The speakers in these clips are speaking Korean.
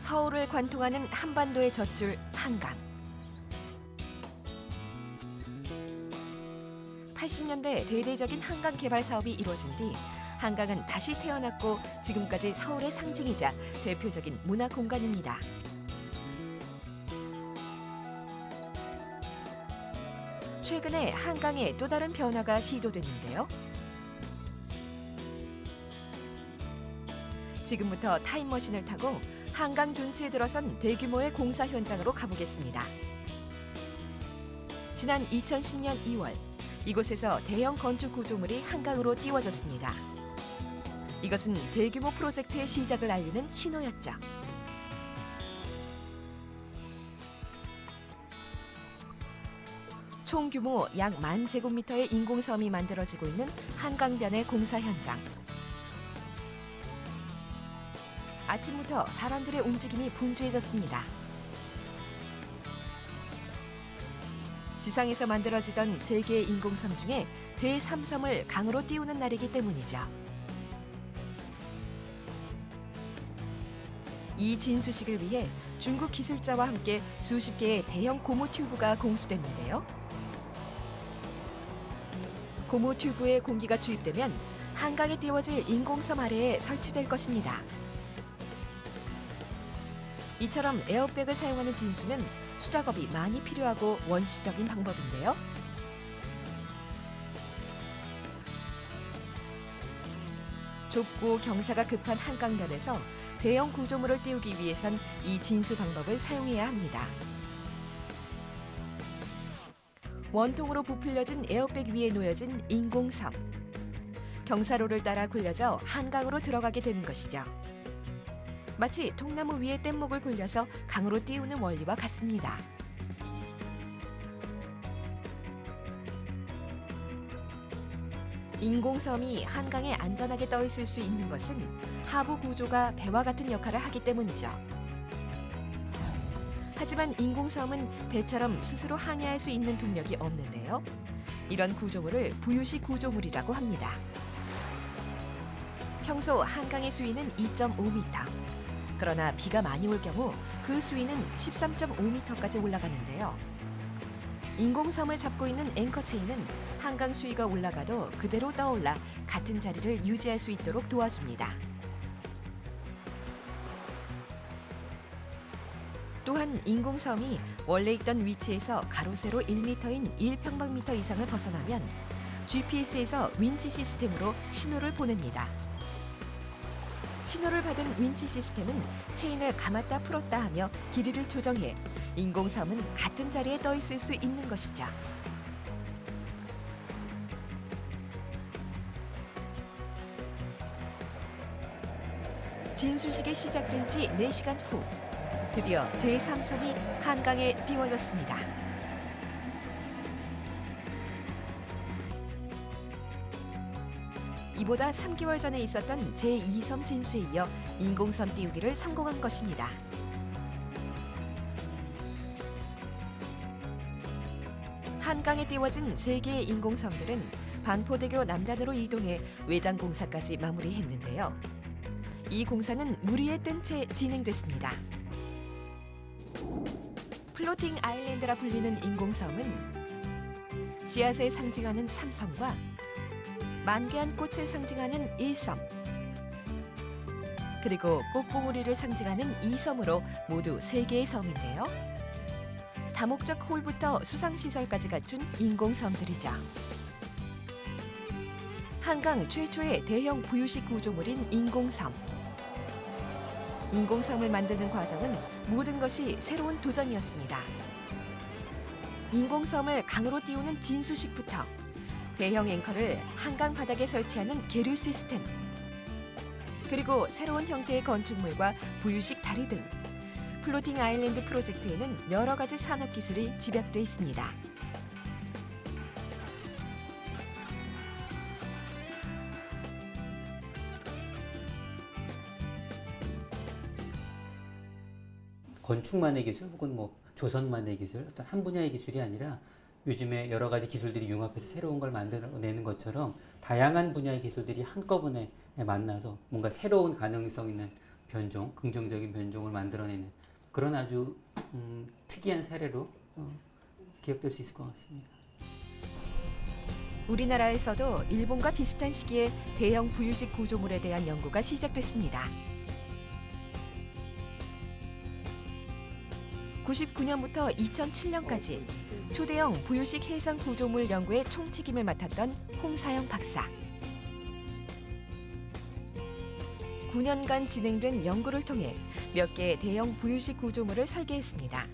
서울을 관통하는 한반도의 젖줄 한강. 80년대 대대적인 한강 개발 사업이 이루어진 뒤 한강은 다시 태어났고 지금까지 서울의 상징이자 대표적인 문화 공간입니다. 최근에 한강에 또 다른 변화가 시도됐는데요. 지금부터 타임머신을 타고 한강 둔치에 들어선 대규모의 공사 현장으로 가보겠습니다. 지난 2010년 2월 이곳에서 대형 건축 구조물이 한강으로 띄워졌습니다. 이것은 대규모 프로젝트의 시작을 알리는 신호였죠. 총 규모 약 10,000제곱미터의 인공섬이 만들어지고 있는 한강변의 공사 현장. 아침부터 사람들의 움직임이 분주해졌습니다. 지상에서 만들어지던 3개의 인공섬 중에 제3섬을 강으로 띄우는 날이기 때문이죠. 이 진수식을 위해 중국 기술자와 함께 수십 개의 대형 고무 튜브가 공수됐는데요. 고무 튜브에 공기가 주입되면 한강에 띄워질 인공섬 아래에 설치될 것입니다. 이처럼 에어백을 사용하는 진수는 수작업이 많이 필요하고 원시적인 방법인데요. 좁고 경사가 급한 한강변에서 대형 구조물을 띄우기 위해선 이 진수 방법을 사용해야 합니다. 원통으로 부풀려진 에어백 위에 놓여진 인공섬. 경사로를 따라 굴려져 한강으로 들어가게 되는 것이죠. 마치 통나무 위에 뗏목을 굴려서 강으로 띄우는 원리와 같습니다. 인공섬이 한강에 안전하게 떠 있을 수 있는 것은 하부 구조가 배와 같은 역할을 하기 때문이죠. 하지만 인공섬은 배처럼 스스로 항해할 수 있는 동력이 없는데요. 이런 구조물을 부유식 구조물이라고 합니다. 평소 한강의 수위는 2.5m. 그러나 비가 많이 올 경우 그 수위는 13.5m까지 올라가는데요. 인공섬을 잡고 있는 앵커체인은 한강 수위가 올라가도 그대로 떠올라 같은 자리를 유지할 수 있도록 도와줍니다. 또한 인공섬이 원래 있던 위치에서 가로 세로 1m인 1평방미터 이상을 벗어나면 GPS에서 윈치 시스템으로 신호를 보냅니다. 신호를 받은 윈치 시스템은 체인을 감았다 풀었다 하며 길이를 조정해 인공섬은 같은 자리에 떠 있을 수 있는 것이죠. 진수식이 시작된 지 4시간 후 드디어 제3섬이 한강에 띄워졌습니다. 이보다 3개월 전에 있었던 제2섬 진수에 이어 인공섬 띄우기를 성공한 것입니다. 한강에 띄워진 3개의 인공섬들은 반포대교 남단으로 이동해 외장 공사까지 마무리했는데요. 이 공사는 물 위에 뜬 채 진행됐습니다. 플로팅 아일랜드라 불리는 인공섬은 씨앗을 상징하는 3섬과 만개한 꽃을 상징하는 1섬, 그리고 꽃봉오리를 상징하는 2섬으로 모두 3개의 섬인데요. 다목적 홀부터 수상시설까지 갖춘 인공섬들이죠. 한강 최초의 대형 부유식 구조물인 인공섬. 인공섬을 만드는 과정은 모든 것이 새로운 도전이었습니다. 인공섬을 강으로 띄우는 진수식부터 대형 앵커를 한강 바닥에 설치하는 계류 시스템, 그리고 새로운 형태의 건축물과 부유식 다리 등 플로팅 아일랜드 프로젝트에는 여러 가지 산업 기술이 집약돼 있습니다. 건축만의 기술 혹은 조선만의 기술, 어떤 한 분야의 기술이 아니라 요즘에 여러 가지 기술들이 융합해서 새로운 걸 만들어내는 것처럼 다양한 분야의 기술들이 한꺼번에 만나서 뭔가 새로운 가능성 있는 변종, 긍정적인 변종을 만들어내는 그런 아주 특이한 사례로 기억될 수 있을 것 같습니다. 우리나라에서도 일본과 비슷한 시기에 대형 부유식 구조물에 대한 연구가 시작됐습니다. 99년부터 2007년까지 초대형 부유식 해상 구조물 연구의 총책임을 맡았던 홍사영 박사. 9년간 진행된 연구를 통해 몇 개의 대형 부유식 구조물을 설계했습니다.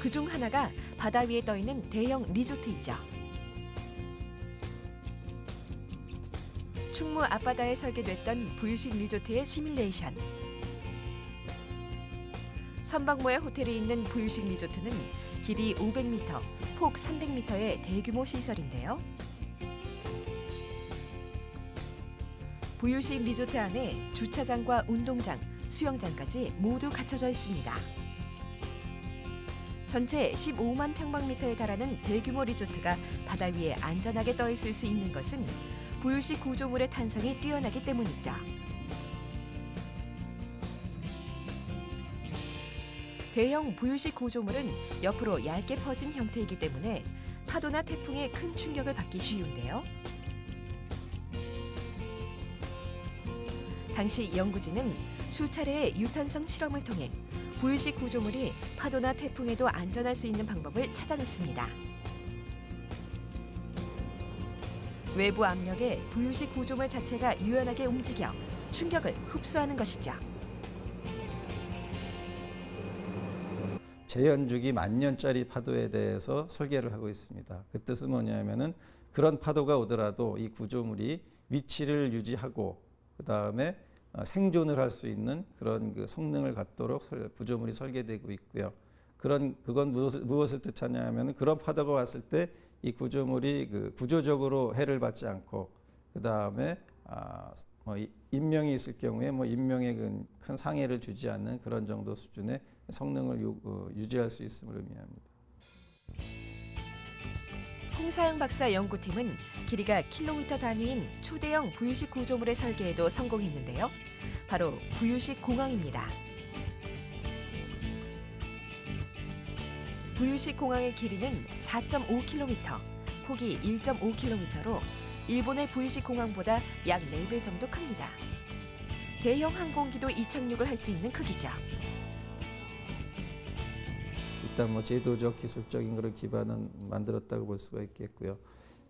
그중 하나가 바다 위에 떠 있는 대형 리조트이죠. 충무 앞바다에 설계됐던 부유식 리조트의 시뮬레이션. 선박모의 호텔이 있는 부유식 리조트는 길이 500m, 폭 300m의 대규모 시설인데요. 부유식 리조트 안에 주차장과 운동장, 수영장까지 모두 갖춰져 있습니다. 전체 15만 평방미터에 달하는 대규모 리조트가 바다 위에 안전하게 떠 있을 수 있는 것은 부유식 구조물의 탄성이 뛰어나기 때문이죠. 대형 부유식 구조물은 옆으로 얇게 퍼진 형태이기 때문에 파도나 태풍에 큰 충격을 받기 쉬운데요. 당시 연구진은 수차례의 유탄성 실험을 통해 부유식 구조물이 파도나 태풍에도 안전할 수 있는 방법을 찾아냈습니다. 외부 압력에 부유식 구조물 자체가 유연하게 움직여 충격을 흡수하는 것이죠. 제연주기 10,000년짜리 파도에 대해서 설계를 하고 있습니다. 그 뜻은 뭐냐면은 그런 파도가 오더라도 이 구조물이 위치를 유지하고 그 다음에 생존을 할 수 있는 그런 그 성능을 갖도록 구조물이 설계되고 있고요. 그건 무엇을 뜻하냐면은 그런 파도가 왔을 때 이 구조물이 그 구조적으로 해를 받지 않고 그 다음에 인명이 있을 경우에 인명에 큰 상해를 주지 않는 그런 정도 수준의 성능을 유지할 수 있음을 의미합니다. 홍사영 박사 연구팀은 길이가 킬로미터 단위인 초대형 부유식 구조물의 설계에도 성공했는데요. 바로 부유식 공항입니다. 부유식 공항의 길이는 4.5km, 폭이 1.5km로 일본의 부유식 공항보다 약 4배 정도 큽니다. 대형 항공기도 이착륙을 할 수 있는 크기죠. 일단 제도적 기술적인 그런 기반은 만들었다고 볼 수가 있겠고요.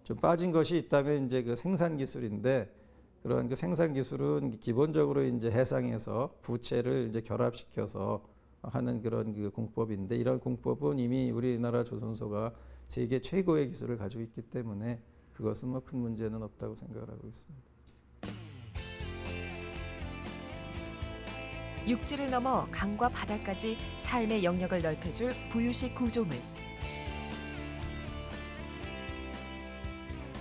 좀 빠진 것이 있다면 이제 그 생산 기술인데 그런 그 생산 기술은 기본적으로 이제 해상에서 부채를 이제 결합시켜서 하는 그런 그 공법인데 이런 공법은 이미 우리나라 조선소가 세계 최고의 기술을 가지고 있기 때문에 그것은 큰 문제는 없다고 생각을 하고 있습니다. 육지를 넘어 강과 바다까지 삶의 영역을 넓혀줄 부유식 구조물.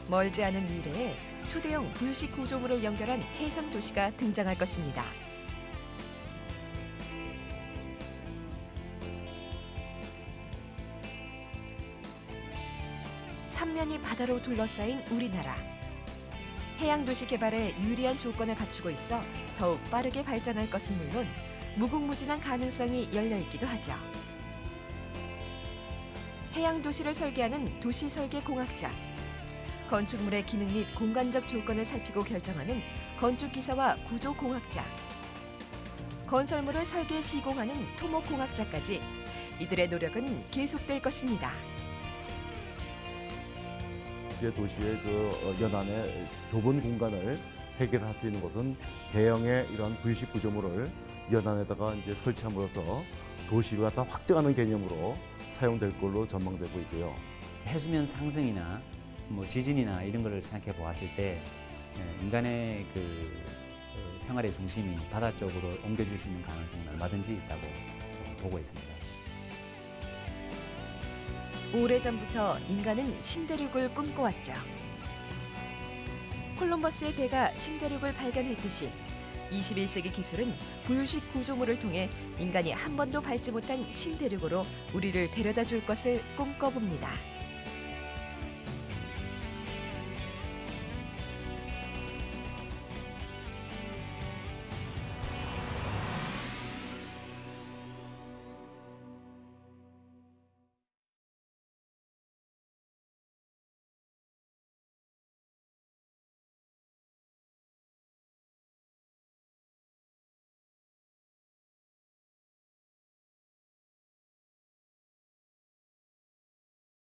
멀지 않은 미래에 초대형 부유식 구조물을 연결한 해상 도시가 등장할 것입니다. 삼면이 바다로 둘러싸인 우리나라. 해양 도시 개발에 유리한 조건을 갖추고 있어 더욱 빠르게 발전할 것은 물론 무궁무진한 가능성이 열려 있기도 하죠. 해양 도시를 설계하는 도시 설계 공학자, 건축물의 기능 및 공간적 조건을 살피고 결정하는 건축 기사와 구조 공학자, 건설물을 설계 시공하는 토목 공학자까지 이들의 노력은 계속될 것입니다. 도시의 연안의 좁은 공간을 해결할 수 있는 것은 대형의 이러한 부유식 구조물을 연안에다가 이제 설치함으로써 도시를 갖다 확장하는 개념으로 사용될 걸로 전망되고 있고요. 해수면 상승이나 지진이나 이런 것을 생각해 보았을 때 인간의 생활의 중심이 바다 쪽으로 옮겨질 수 있는 가능성은 얼마든지 있다고 보고 있습니다. 오래전부터 인간은 신대륙을 꿈꿔왔죠. 콜럼버스의 배가 신대륙을 발견했듯이 21세기 기술은 부유식 구조물을 통해 인간이 한 번도 밟지 못한 신대륙으로 우리를 데려다 줄 것을 꿈꿔봅니다.